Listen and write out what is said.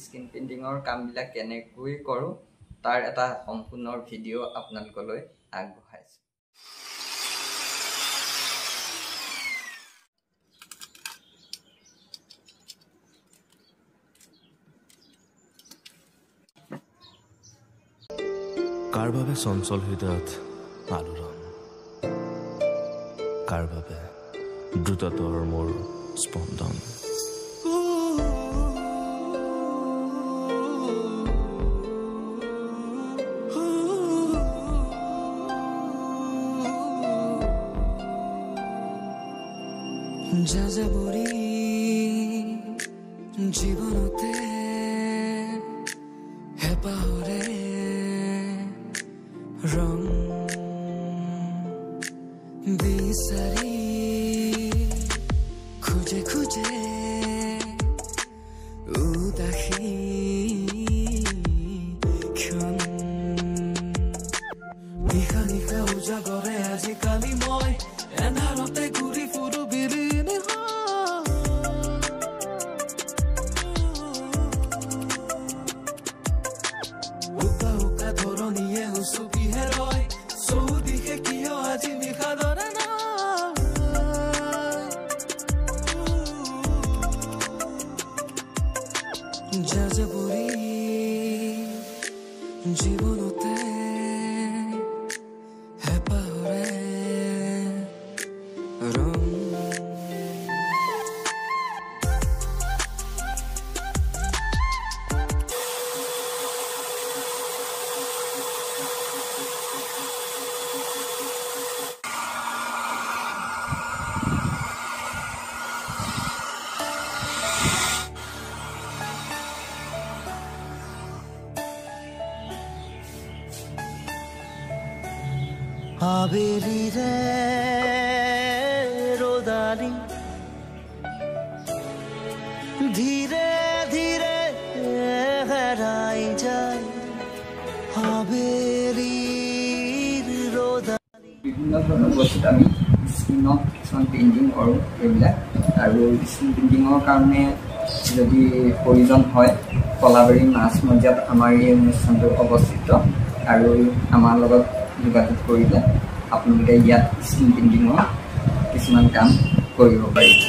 Screen পেইণ্টিঙৰ কামবিলাক কেনেকৈ কৰোঁ তাৰ এটা সম্পূৰ্ণ ভিডিঅ' আপোনালোকলৈ আগবঢ়াইছোঁ। কাৰ বাবে চঞ্চল হৃদয়ত আলোড়ন, কাৰ বাবে দ্ৰুততৰ মোৰ স্পন্দন। যাযাবৰী জীৱনতে হেঁপাহৰে ৰং বিচাৰি খুজে খুজে উদাসী ক্ষণ নিশা নিশা উজাগৰে আজিকালি মই এন্ধাৰতে ঘূৰি ফুৰো বিৰিণি উকা উকা ধৰণীয়ে উচুকিহে ৰয় চৌদিশে কিয় আজি নিশা ধৰে না যাযাবৰী জীৱনতে হেঁপাহৰে ৰং। আবেলিৰে ৰ'দালি ধীৰে ধীৰে হেৰাই যায় আবেলিৰ ৰ'দালি। বিভিন্ন ধৰণৰ বস্তুত আমি স্ক্ৰীণত কিছুমান পেইণ্টিং কৰোঁ এইবিলাক, আৰু স্ক্ৰীণ পেইণ্টিঙৰ কাৰণে যদি প্ৰয়োজন হয় কলাবাৰী মাছ মজিয়াত আমাৰ এই অনুষ্ঠানটো অৱস্থিত, আৰু আমাৰ লগত যোগাযোগ কৰিলে আপোনালোকে ইয়াত স্ক্ৰীণ পেইণ্টিঙৰ কিছুমান কাম কৰিব পাৰিব।